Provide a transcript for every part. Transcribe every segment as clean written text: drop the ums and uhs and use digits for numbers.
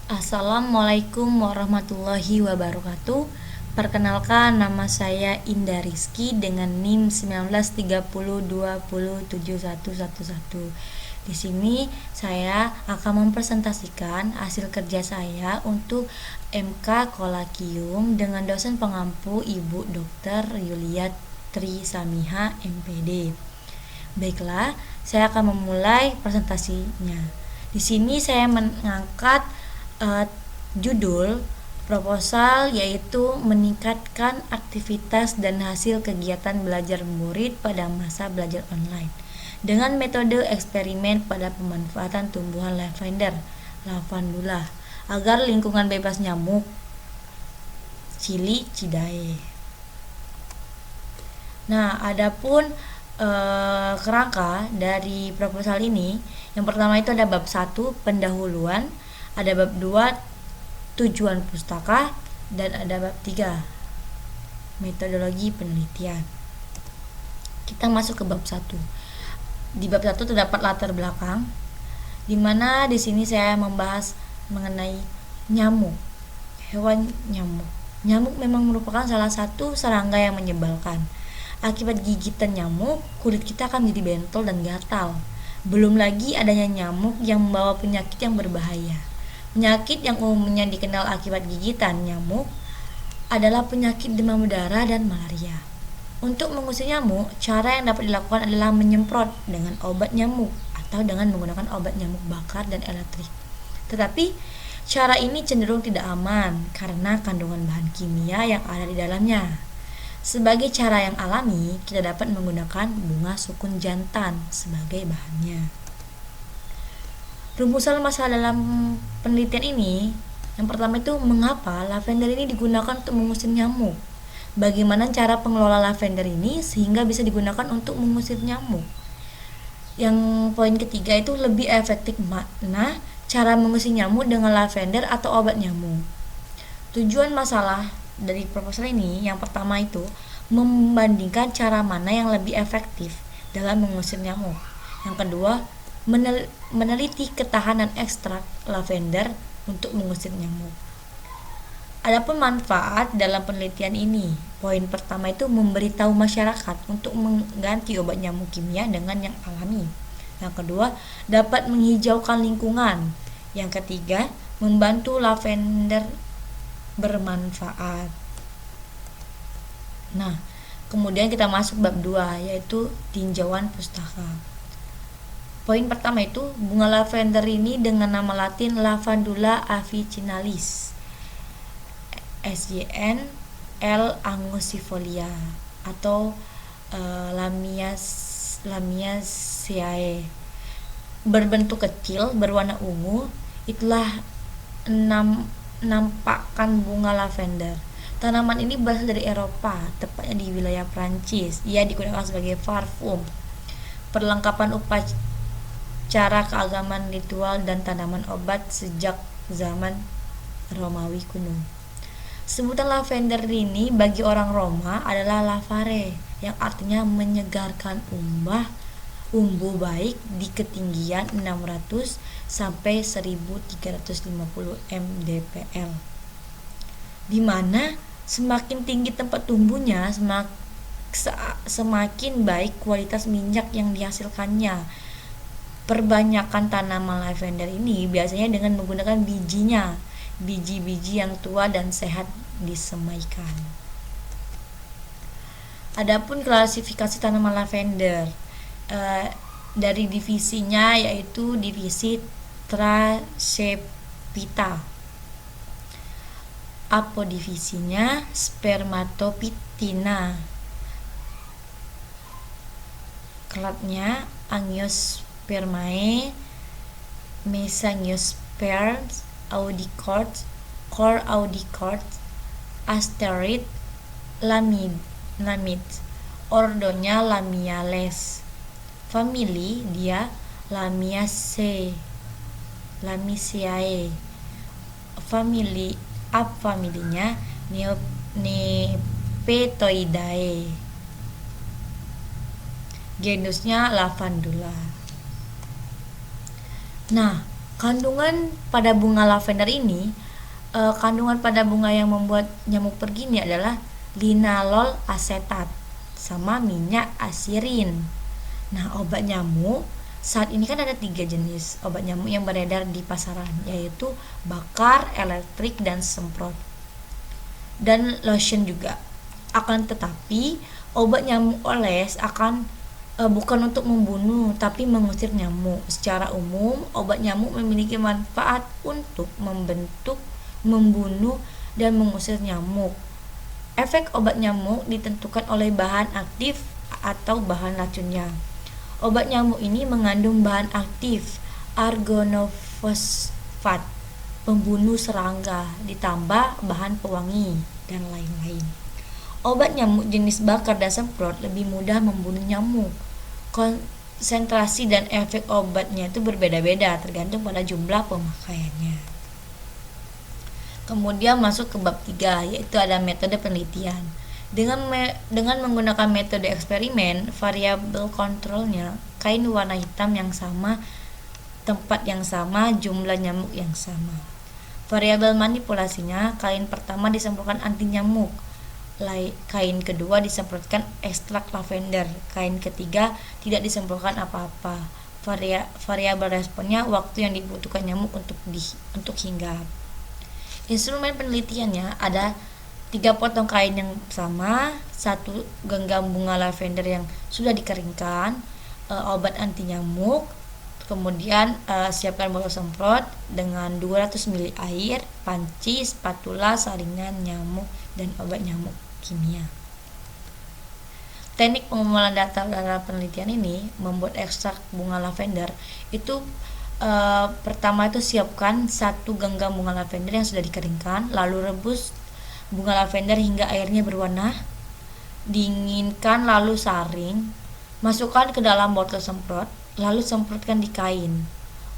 Assalamualaikum warahmatullahi wabarakatuh. Perkenalkan, nama saya Indah Rizky dengan NIM 1930207111. Di sini saya akan mempresentasikan hasil kerja saya untuk MK Kolakium dengan dosen pengampu Ibu Dr. Yulia Tri Samiha MPD. Baiklah, saya akan memulai presentasinya. Di sini saya mengangkat uh, judul proposal, yaitu meningkatkan aktivitas dan hasil kegiatan belajar murid pada masa belajar online dengan metode eksperimen pada pemanfaatan tumbuhan lavender lavandula agar lingkungan bebas nyamuk Cilicidae. Nah, adapun kerangka dari proposal ini, yang pertama itu ada bab 1 pendahuluan, ada bab 2 tujuan pustaka, dan ada bab 3 metodologi penelitian. Kita masuk ke bab 1. Di bab 1 terdapat latar belakang, di mana di sini saya membahas mengenai nyamuk, hewan nyamuk. Nyamuk memang merupakan salah satu serangga yang menyebalkan. Akibat gigitan nyamuk, kulit kita akan menjadi bentol dan gatal. Belum lagi adanya nyamuk yang membawa penyakit yang berbahaya. Penyakit yang umumnya dikenal akibat gigitan nyamuk adalah penyakit demam berdarah dan malaria. Untuk mengusir nyamuk, cara yang dapat dilakukan adalah menyemprot dengan obat nyamuk atau dengan menggunakan obat nyamuk bakar dan elektrik. Tetapi, cara ini cenderung tidak aman karena kandungan bahan kimia yang ada di dalamnya. Sebagai cara yang alami, kita dapat menggunakan bunga sukun jantan sebagai bahannya. Rumusan masalah dalam penelitian ini, yang pertama itu mengapa lavender ini digunakan untuk mengusir nyamuk. Bagaimana cara pengelola lavender ini sehingga bisa digunakan untuk mengusir nyamuk. Yang poin ketiga itu lebih efektif mana cara mengusir nyamuk dengan lavender atau obat nyamuk. Tujuan masalah dari proposal ini, yang pertama itu membandingkan cara mana yang lebih efektif dalam mengusir nyamuk. Yang kedua, meneliti ketahanan ekstrak lavender untuk mengusir nyamuk. Adapun manfaat dalam penelitian ini, poin pertama itu memberitahu masyarakat untuk mengganti obat nyamuk kimia dengan yang alami. Yang kedua, dapat menghijaukan lingkungan. Yang ketiga, membantu lavender bermanfaat. Nah, kemudian kita masuk bab 2, yaitu tinjauan pustaka. Poin pertama itu, bunga lavender ini dengan nama latin Lavandula officinalis, SYN L. angustifolia atau Lamiaceae, berbentuk kecil, berwarna ungu. Itulah nampakkan bunga lavender. Tanaman ini berasal dari Eropa, tepatnya di wilayah Prancis. Ia digunakan sebagai parfum, perlengkapan upacara keagamaan, ritual, dan tanaman obat sejak zaman Romawi kuno. Sebutan lavender ini bagi orang Roma adalah lavare, yang artinya menyegarkan umbu baik di ketinggian 600 sampai 1350 mdpl, di mana semakin tinggi tempat tumbuhnya, semakin baik kualitas minyak yang dihasilkannya. Perbanyakan tanaman lavender ini biasanya dengan menggunakan bijinya. Biji-biji yang tua dan sehat disemaikan. Adapun klasifikasi tanaman lavender, dari divisinya, yaitu divisi Trasepita. Apodivisinya Spermatophytina. Kelatnya Angiospermae, Mesangiosperms, Audicords, Cor Audicords, Asterid, Lamid. Ordonya Lamiales. Famili dia Lamiaceae. Familinya Nepetoidae. Genusnya Lavandula. Nah, Kandungan pada bunga lavender ini, kandungan pada bunga yang membuat nyamuk pergi ini adalah linalol asetat sama minyak asirin. Nah, obat nyamuk saat ini kan ada 3 jenis obat nyamuk yang beredar di pasaran, yaitu bakar, elektrik, dan semprot, dan lotion juga. Akan tetapi obat nyamuk oles bukan untuk membunuh tapi mengusir nyamuk. Secara umum, obat nyamuk memiliki manfaat untuk membentuk, membunuh, dan mengusir nyamuk. Efek obat nyamuk ditentukan oleh bahan aktif atau bahan racunnya. Obat nyamuk ini mengandung bahan aktif argonofosfat, pembunuh serangga, ditambah bahan pewangi, dan lain-lain. Obat nyamuk jenis bakar dan semprot lebih mudah membunuh nyamuk. Konsentrasi dan efek obatnya itu berbeda-beda tergantung pada jumlah pemakaiannya. Kemudian masuk ke bab 3, yaitu ada metode penelitian. Dengan menggunakan metode eksperimen, variabel kontrolnya kain warna hitam yang sama, tempat yang sama, jumlah nyamuk yang sama. Variabel manipulasinya, kain pertama disemprotkan anti nyamuk, kain kedua disemprotkan ekstrak lavender, kain ketiga tidak disemprotkan apa-apa. Variabel responnya, waktu yang dibutuhkan nyamuk untuk hinggap. Instrumen penelitiannya ada 3 potong kain yang sama, 1 genggam bunga lavender yang sudah dikeringkan, obat anti nyamuk, kemudian siapkan botol semprot dengan 200 ml air, panci, spatula, saringan nyamuk, dan obat nyamuk kimia. Teknik pengumpulan data dalam penelitian ini membuat ekstrak bunga lavender itu, pertama itu siapkan 1 genggam bunga lavender yang sudah dikeringkan, lalu rebus bunga lavender hingga airnya berwarna, dinginkan lalu saring, masukkan ke dalam botol semprot, lalu semprotkan di kain.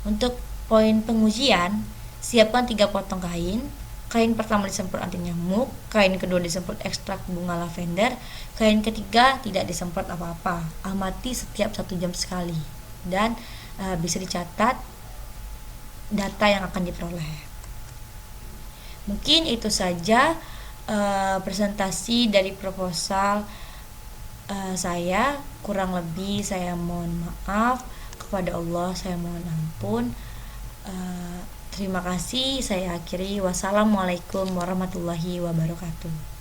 Untuk poin pengujian, siapkan 3 potong kain. Kain pertama disemprot anti nyamuk, kain kedua disemprot ekstrak bunga lavender, kain ketiga tidak disemprot apa-apa. Amati setiap 1 jam sekali, dan bisa dicatat data yang akan diperoleh. Mungkin itu saja presentasi dari proposal saya. Kurang lebih saya mohon maaf, kepada Allah saya mohon ampun. Terima kasih, saya akhiri. Wassalamualaikum warahmatullahi wabarakatuh.